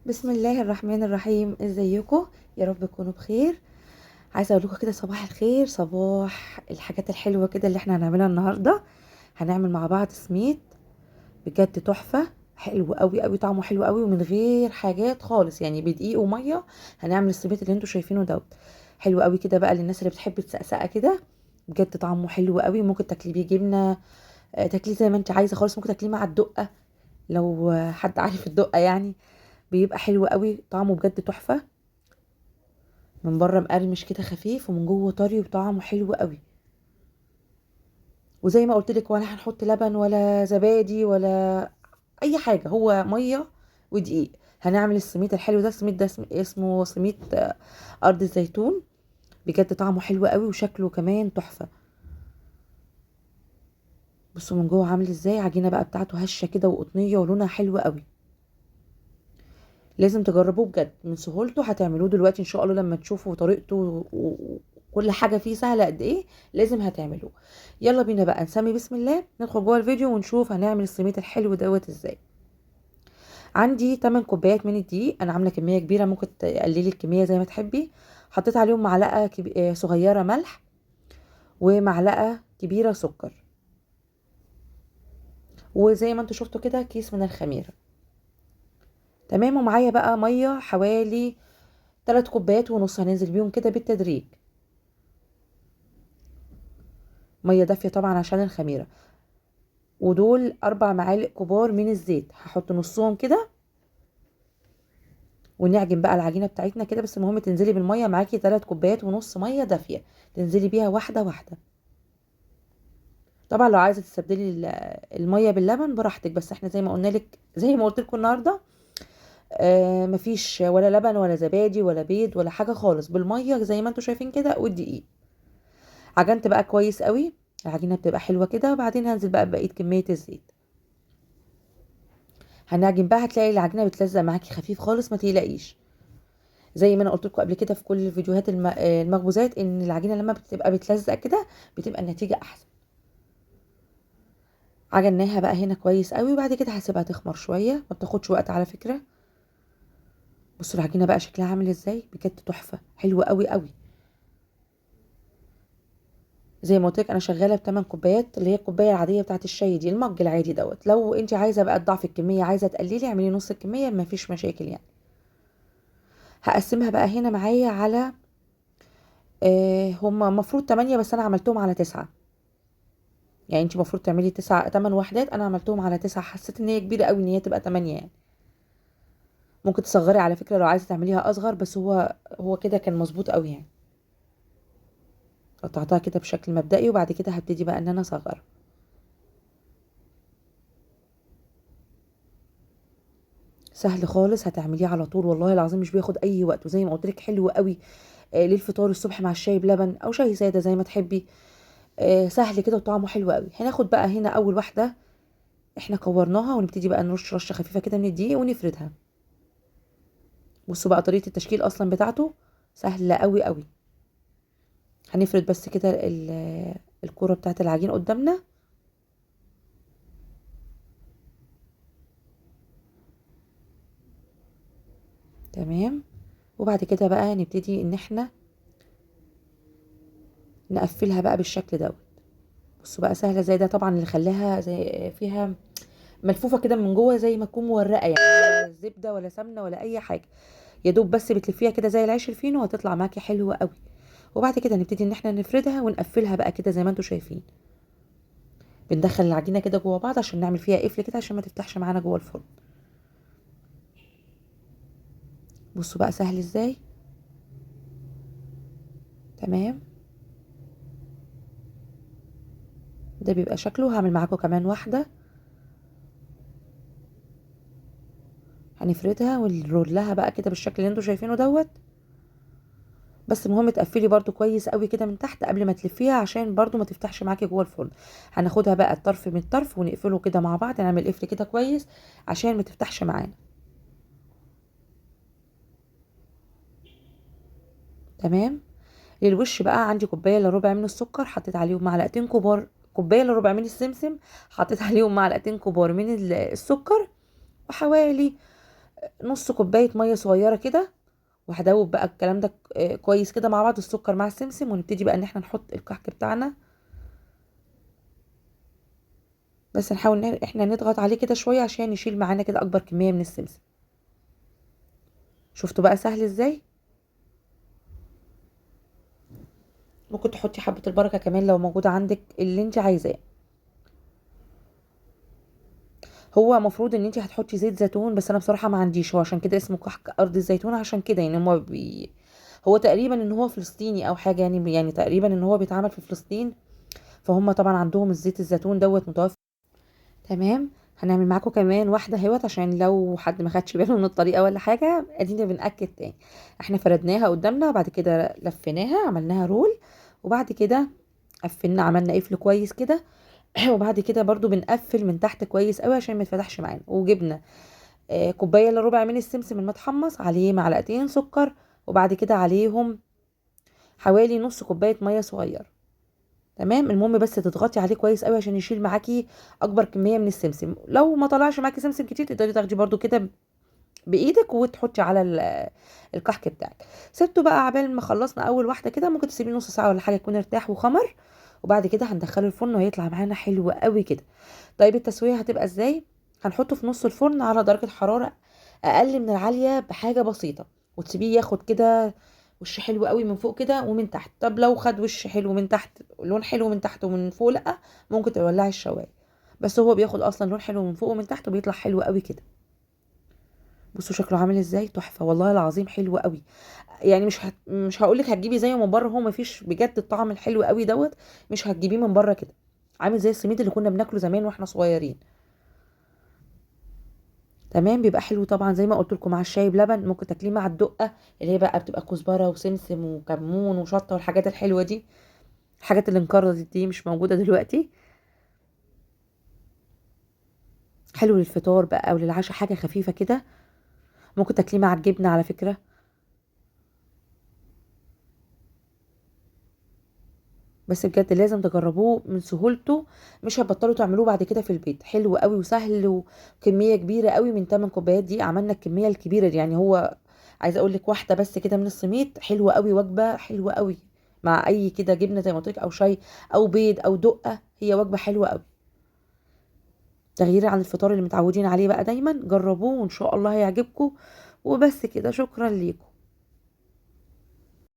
بسم الله الرحمن الرحيم. ازيكم؟ يا رب تكونوا بخير. عايزه اقول لكم كده صباح الخير، صباح الحاجات الحلوه كده اللي احنا هنعملها النهارده. هنعمل مع بعض سميت بجد تحفه، حلو قوي قوي، طعمه حلو قوي ومن غير حاجات خالص، يعني بدقيق وميه. هنعمل السميت اللي انتوا شايفينه دوت حلو قوي كده بقى للناس اللي بتحب السقسقه كده. بجد طعمه حلو قوي، ممكن تاكليه بيه جبنه، تاكليه زي ما انت عايزه خالص، ممكن تاكليه مع الدقه لو حد عارف الدقه يعني. بيبقى حلو قوي، طعمه بجد تحفه، من بره مقرمش كده خفيف ومن جوه طري وطعمه حلو قوي. وزي ما قلت لك، ولا هنحط لبن ولا زبادي ولا اي حاجه، هو ميه ودقيق. هنعمل السميد الحلو ده. السميد ده اسمه سميد ارض الزيتون. بجد طعمه حلو قوي وشكله كمان تحفه. بصوا من جوه عامل ازاي، عجينه بقى بتاعته هشه كده وقطنيه ولونها حلو قوي. لازم تجربوه بجد، من سهولته هتعملوه دلوقتي ان شاء الله لما تشوفوا طريقته وكل حاجه فيه سهله قد ايه. لازم هتعملوه. يلا بينا بقى نسمي بسم الله، ندخل جوه الفيديو ونشوف هنعمل السميت الحلو دوت ازاي. عندي 8 كوبايات من الدقيق، انا عامله كميه كبيره، ممكن تقللي الكميه زي ما تحبي. حطيت عليهم معلقه صغيره ملح، ومعلقه كبيره سكر، وزي ما انتوا شفتوا كده كيس من الخميره. تمام. ومعايا بقى ميه حوالي 3 كوبايات ونص، هننزل بيهم كده بالتدريج. ميه دافيه طبعا عشان الخميره. ودول 4 معالق كبار من الزيت، هحط نصهم كده. ونعجن بقى العجينه بتاعتنا كده، بس المهم تنزلي بالميه، معاكي 3 كوبايات ونص ميه دافيه، تنزلي بيها واحده واحده. طبعا لو عايزه تستبدلي الميه باللبن براحتك، بس احنا زي ما قلنا لك، زي ما قلت لكم النهارده، مفيش ولا لبن ولا زبادي ولا بيض ولا حاجه خالص، بالميه زي ما انتم شايفين كده والدقيق. عجنت بقى كويس قوي، العجينه بتبقى حلوه كده. وبعدين هنزل بقى بقيه كميه الزيت. هنعجن بقى، هتلاقي العجينه بتلزق معاكي خفيف خالص، ما تقلقيش. زي ما انا قلت لكم قبل كده في كل الفيديوهات المخبوزات، ان العجينه لما بتبقى بتلزق كده بتبقى النتيجه احسن. عجناها بقى هنا كويس قوي، وبعد كده هسيبها تخمر شويه، ما بتاخدش وقت على فكره. بصوا العجينه بقى شكلها عامل ازاي، بجد تحفه، حلوه قوي قوي. زي ما قلت لك انا شغاله ب8 كوبايات، اللي هي الكوبايه العاديه بتاعه الشاي دي، المج العادي دوت. لو انت عايزه بقى تضعفي الكميه، عايزه تقللي، اعملي نص الكميه، ما فيش مشاكل يعني. هقسمها بقى هنا معايا على هما المفروض 8، بس انا عملتهم على 9. يعني انت المفروض تعملي 8 وحدات، انا عملتهم على 9، حسيت ان هي كبيره قوي ان هي تبقى 8 يعني. ممكن تصغري على فكره لو عايزه تعمليها اصغر، بس هو كده كان مظبوط قوي يعني. قطعتها كده بشكل مبدئي، وبعد كده هبتدي بقى ان انا اصغر. سهل خالص، هتعمليه على طول والله العظيم، مش بياخد اي وقت، وزي ما قلت لك حلو قوي. للفطار الصبح مع الشاي بلبن او شاي ساده زي ما تحبي. سهل كده وطعمه حلو قوي. هناخد بقى هنا اول واحده، احنا كورناها، ونبتدي بقى نرش رشه خفيفه كده من الدقيق ونفردها. بصوا بقى طريقه التشكيل اصلا بتاعته سهله قوي قوي. هنفرد بس كده الكرة بتاعت العجين قدامنا. تمام. وبعد كده بقى نبتدي ان احنا نقفلها بقى بالشكل دوت. بصوا بقى سهله زي ده، طبعا اللي خلاها زي فيها ملفوفه كده من جوه، زي ما تكون مورقه يعني، ولا زبده ولا سمنه ولا اي حاجه. يا دوب بس بتلفيها كده زي العيش الفينو، وهتطلع معاكي حلوه قوي. وبعد كده نبتدي ان احنا نفردها ونقفلها بقى كده زي ما انتم شايفين. بندخل العجينه كده جوه بعض عشان نعمل فيها قفل كده، عشان ما تفتحش معانا جوه الفرن. بصوا بقى سهل ازاي. تمام. ده بيبقى شكله. هعمل معاكم كمان واحده، هنفردها ونرولها بقى كده بالشكل اللي انتوا شايفينه دوت. بس المهم تقفلي برضو كويس قوي كده من تحت قبل ما تلفيها، عشان برضو ما تفتحش معاكي جوه الفرن. هناخدها بقى الطرف من الطرف ونقفله كده مع بعض، نعمل قفل كده كويس عشان ما تفتحش معانا. تمام. للوش بقى عندي كوبايه الا ربع من السكر، حطيت عليهم معلقتين كبار، كوبايه الا ربع من السمسم، حطيت عليهم معلقتين كبار من السكر، وحوالي نص كوبايه ميه صغيره كده، وهدوب بقى الكلام ده كويس كده مع بعض، السكر مع السمسم، ونبتدي بقى ان احنا نحط الكحك بتاعنا. بس نحاول ان احنا نضغط عليه كده شويه عشان يشيل معانا كده اكبر كميه من السمسم. شفتوا بقى سهل ازاي؟ ممكن تحطي حبه البركه كمان لو موجوده عندك، اللي انت عايزاه. هو مفروض ان انت هتحطي زيت زيتون، بس انا بصراحه ما عنديش، هو عشان كده اسمه كحك ارض الزيتون، عشان كده يعني هو تقريبا ان هو فلسطيني او حاجه، يعني تقريبا ان هو بيتعمل في فلسطين، فهم طبعا عندهم الزيت الزيتون دوت متوفر. تمام. هنعمل معاكم كمان واحده اهوت، عشان لو حد ما خدش باله من الطريقه ولا حاجه، ادينا بنأكد تاني. احنا فردناها قدامنا، وبعد كده لفيناها عملناها رول، وبعد كده قفلنا عملنا قفل كويس كده. وبعد كده برضو بنقفل من تحت كويس قوي عشان ما يتفتحش معانا، وجبنا كوبايه الا ربع من السمسم المتحمص، عليه معلقتين سكر، وبعد كده عليهم حوالي نص كوبايه ميه صغيره. تمام. المهم بس تضغطي عليه كويس قوي عشان يشيل معاكي اكبر كميه من السمسم. لو ما طلعش معاكي سمسم كتير، تقدري تاخدي برضو كده بايدك وتحطي على الكحك بتاعك. سبته بقى عبال ما خلصنا اول واحده كده، ممكن تسيبيه نص ساعه ولا حاجه يكون ارتاح وخمر، وبعد كده هندخله الفرن وهيطلع معانا حلو قوي كده. طيب التسويه هتبقى ازاي؟ هنحطه في نص الفرن على درجه حراره اقل من العاليه بحاجه بسيطه، وتسيبيه ياخد كده وش حلو قوي من فوق كده ومن تحت. طب لو خد وش حلو من تحت، لون حلو من تحت ومن فوق لا، ممكن تولعي الشوايه. بس هو بياخد اصلا لون حلو من فوق ومن تحت، وبيطلع حلو قوي كده. بصوا شكله عامل ازاي، تحفه والله العظيم، حلو قوي. يعني مش هقولك هتجيبي زيه من بره، هو مفيش بجد الطعم الحلو قوي دوت، مش هتجيبيه من بره كده. عامل زي السميد اللي كنا بناكله زمان واحنا صغيرين. تمام. بيبقى حلو طبعا زي ما قلت لكم مع الشاي بلبن، ممكن تاكليه مع الدقه، اللي هي بقى بتبقى كزبره وسمسم وكمون وشطه والحاجات الحلوه دي. الحاجات اللي انقرضت دي مش موجوده دلوقتي. حلو للفطار بقى او للعشاء، حاجه خفيفه كده. ممكن تاكليه مع الجبنه على فكره. بس بجد لازم تجربوه من سهولته، مش هتبطلوا تعملوه بعد كده في البيت. حلو قوي وسهل، وكميه كبيره قوي من 8 كوبايات دي عملنا الكميه الكبيره دي. يعني هو عايزه اقول لك واحده بس كده من السميد حلوه قوي، وجبه حلوه قوي مع اي كده جبنه زي ما قلت لك، او شاي او بيض او دقه، هي وجبه حلوه قوي. تغيير عن الفطار اللي متعودين عليه بقى دايما، جربوه وان شاء الله هيعجبكم. وبس كده، شكرا ليكم.